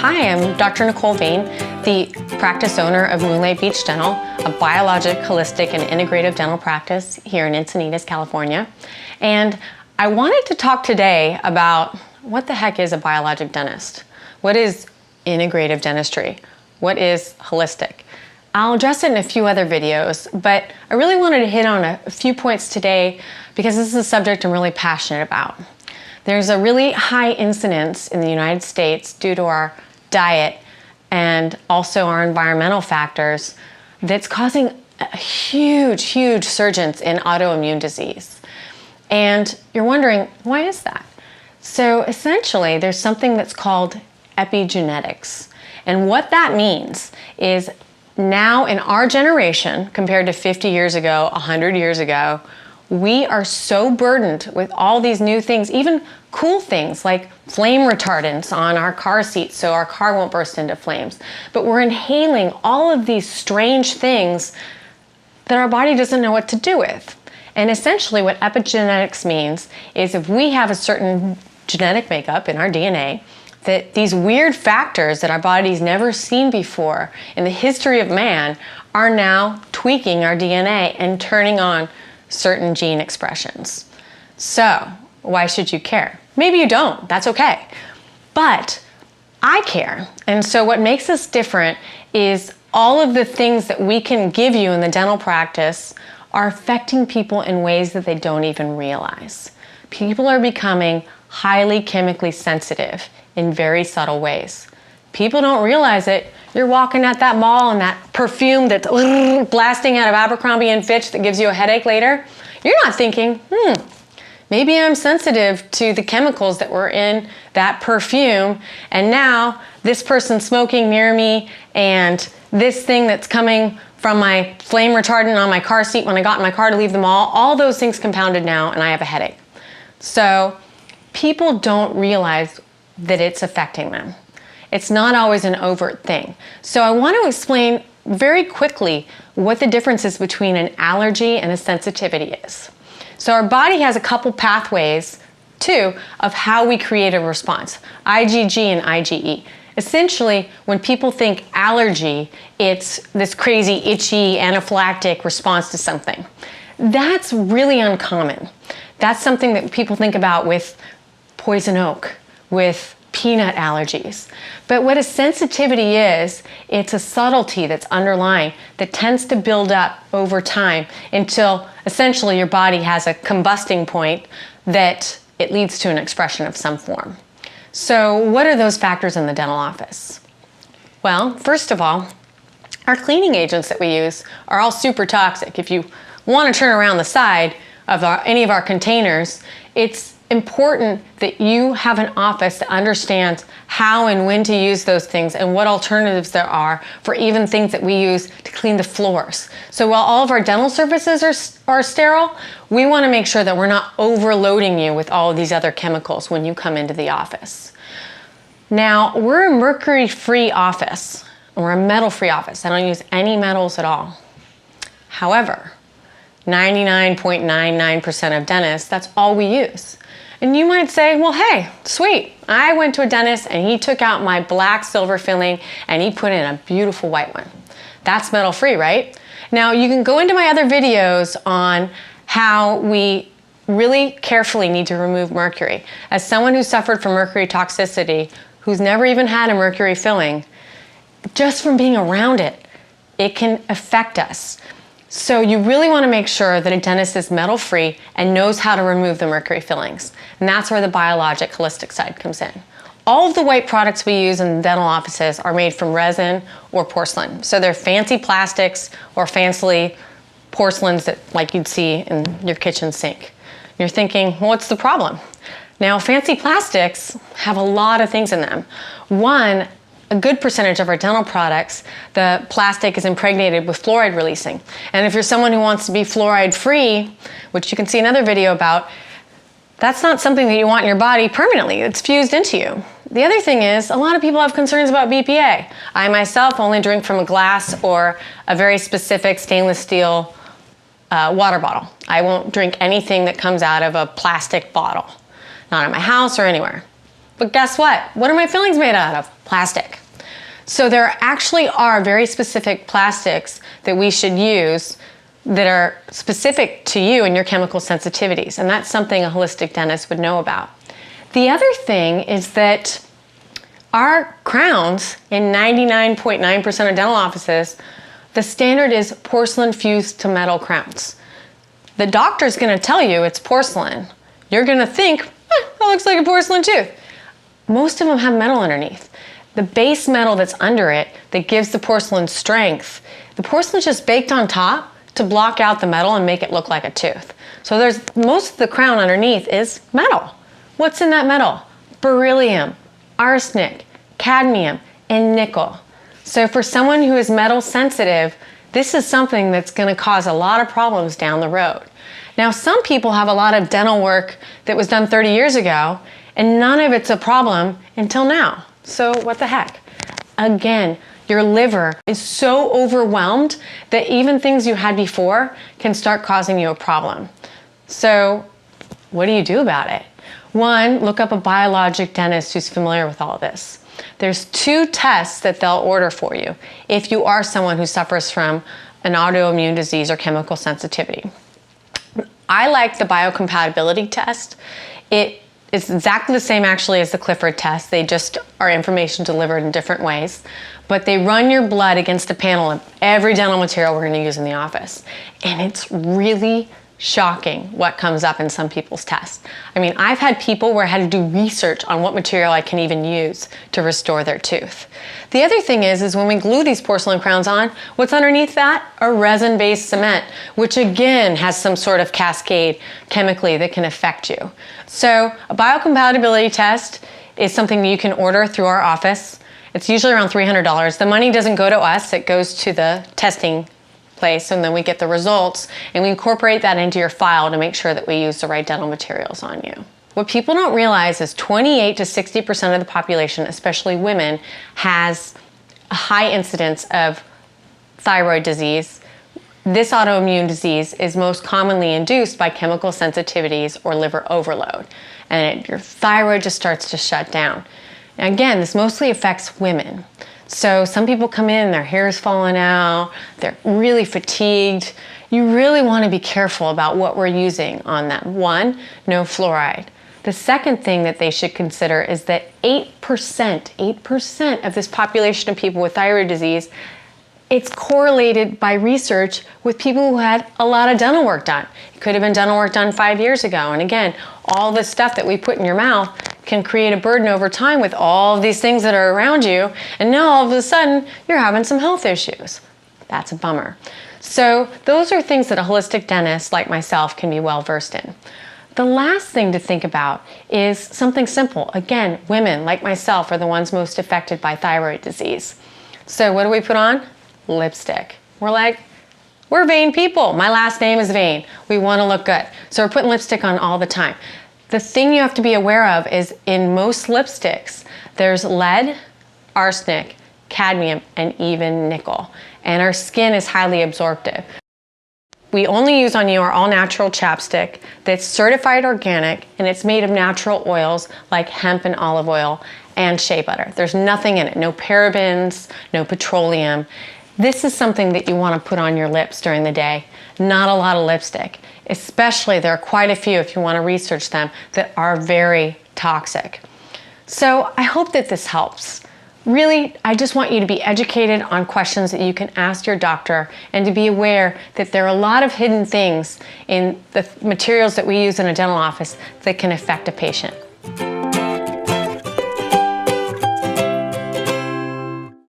Hi, I'm Dr. Nicole Vane, the practice owner of Moonlight Beach Dental, a biologic, holistic, and integrative dental practice here in Encinitas, California. And I wanted to talk today about what the heck is a biologic dentist? What is integrative dentistry? What is holistic? I'll address it in a few other videos, but I really wanted to hit on a few points today because this is a subject I'm really passionate about. There's a really high incidence in the United States due to our diet and also our environmental factors that's causing a huge surgence in autoimmune disease. And you're wondering, why is that? So essentially, there's something that's called epigenetics. And what that means is now in our generation, compared to 50 years ago, 100 years ago, we are so burdened with all these new things, even cool things like flame retardants on our car seats so our car won't burst into flames. But we're inhaling all of these strange things that our body doesn't know what to do with. And essentially what epigenetics means is if we have a certain genetic makeup in our DNA, that these weird factors that our body's never seen before in the history of man are now tweaking our DNA and turning on certain gene expressions. So, why should you care? Maybe you don't, that's okay. But I care. And so what makes us different is all of the things that we can give you in the dental practice are affecting people in ways that they don't even realize. People are becoming highly chemically sensitive in very subtle ways. People don't realize it. You're walking at that mall and that perfume that's blasting out of Abercrombie & Fitch that gives you a headache later. You're not thinking, maybe I'm sensitive to the chemicals that were in that perfume, and now this person smoking near me and this thing that's coming from my flame retardant on my car seat when I got in my car to leave the mall, all those things compounded now and I have a headache. So people don't realize that it's affecting them. It's not always an overt thing. So I want to explain very quickly what the difference is between an allergy and a sensitivity is. So our body has a couple pathways, too, of how we create a response, IgG and IgE. Essentially, when people think allergy, it's this crazy, itchy, anaphylactic response to something. That's really uncommon. That's something that people think about with poison oak, with peanut allergies. But what a sensitivity is, it's a subtlety that's underlying that tends to build up over time until essentially your body has a combusting point that it leads to an expression of some form. So what are those factors in the dental office? Well, first of all, our cleaning agents that we use are all super toxic. If you want to turn around the side of any of our containers, it's important that you have an office that understands how and when to use those things and what alternatives there are for even things that we use to clean the floors. So while all of our dental services are sterile, we want to make sure that we're not overloading you with all of these other chemicals when you come into the office. Now, we're a mercury-free office. We're a metal-free office. I don't use any metals at all. However, 99.99% of dentists, that's all we use. And you might say, well, hey, sweet. I went to a dentist and he took out my black silver filling and he put in a beautiful white one. That's metal-free, right? Now, you can go into my other videos on how we really carefully need to remove mercury. As someone who suffered from mercury toxicity, who's never even had a mercury filling, just from being around it, it can affect us. So you really want to make sure that a dentist is metal-free and knows how to remove the mercury fillings. And that's where the biologic holistic side comes in. All of the white products we use in dental offices are made from resin or porcelain. So they're fancy plastics or fancy porcelains that like you'd see in your kitchen sink. You're thinking, well, what's the problem? Now, fancy plastics have a lot of things in them. One, a good percentage of our dental products, the plastic is impregnated with fluoride releasing. And if you're someone who wants to be fluoride free, which you can see another video about, that's not something that you want in your body permanently. It's fused into you. The other thing is, a lot of people have concerns about BPA. I myself only drink from a glass or a very specific stainless steel water bottle. I won't drink anything that comes out of a plastic bottle, not at my house or anywhere. But guess what? What are my fillings made out of? plastic. So there actually are very specific plastics that we should use that are specific to you and your chemical sensitivities, and that's something a holistic dentist would know about. The other thing is that our crowns, in 99.9% of dental offices, the standard is porcelain fused to metal crowns. The doctor's gonna tell you it's porcelain. You're gonna think, that looks like a porcelain tooth. Most of them have metal underneath. The base metal that's under it that gives the porcelain strength, the porcelain's just baked on top to block out the metal and make it look like a tooth. So most of the crown underneath is metal. What's in that metal? Beryllium, arsenic, cadmium, and nickel. So for someone who is metal sensitive, this is something that's gonna cause a lot of problems down the road. Now, some people have a lot of dental work that was done 30 years ago, and none of it's a problem until now. So what the heck? Again, your liver is so overwhelmed that even things you had before can start causing you a problem. So what do you do about it? One, look up a biologic dentist who's familiar with all of this. There's 2 tests that they'll order for you if you are someone who suffers from an autoimmune disease or chemical sensitivity. I like the biocompatibility test. It is exactly the same actually as the Clifford test. They just are information delivered in different ways. But they run your blood against a panel of every dental material we're going to use in the office. And it's really shocking what comes up in some people's tests. I mean, I've had people where I had to do research on what material I can even use to restore their tooth. The other thing is when we glue these porcelain crowns on, what's underneath that? A resin-based cement, which again has some sort of cascade chemically that can affect you. So a biocompatibility test is something you can order through our office. It's usually around $300. The money doesn't go to us, it goes to the testing place, and then we get the results and we incorporate that into your file to make sure that we use the right dental materials on you. What people don't realize is 28 to 60% of the population, especially women, has a high incidence of thyroid disease. This autoimmune disease is most commonly induced by chemical sensitivities or liver overload, and your thyroid just starts to shut down. And again, this mostly affects women. So some people come in, their hair is falling out, they're really fatigued. You really want to be careful about what we're using on them. One, no fluoride. The second thing that they should consider is that 8% of this population of people with thyroid disease, it's correlated by research with people who had a lot of dental work done. It could have been dental work done 5 years ago. And again, all the stuff that we put in your mouth can create a burden over time with all of these things that are around you. And now all of a sudden, you're having some health issues. That's a bummer. So those are things that a holistic dentist like myself can be well versed in. The last thing to think about is something simple. Again, women like myself are the ones most affected by thyroid disease. So what do we put on? Lipstick. We're vain people. My last name is Vain. We want to look good. So we're putting lipstick on all the time. The thing you have to be aware of is in most lipsticks, there's lead, arsenic, cadmium, and even nickel. And our skin is highly absorptive. We only use on you our all-natural chapstick that's certified organic, and it's made of natural oils like hemp and olive oil and shea butter. There's nothing in it, no parabens, no petroleum. This is something that you want to put on your lips during the day, not a lot of lipstick. Especially, there are quite a few, if you want to research them, that are very toxic. So I hope that this helps. Really, I just want you to be educated on questions that you can ask your doctor and to be aware that there are a lot of hidden things in the materials that we use in a dental office that can affect a patient.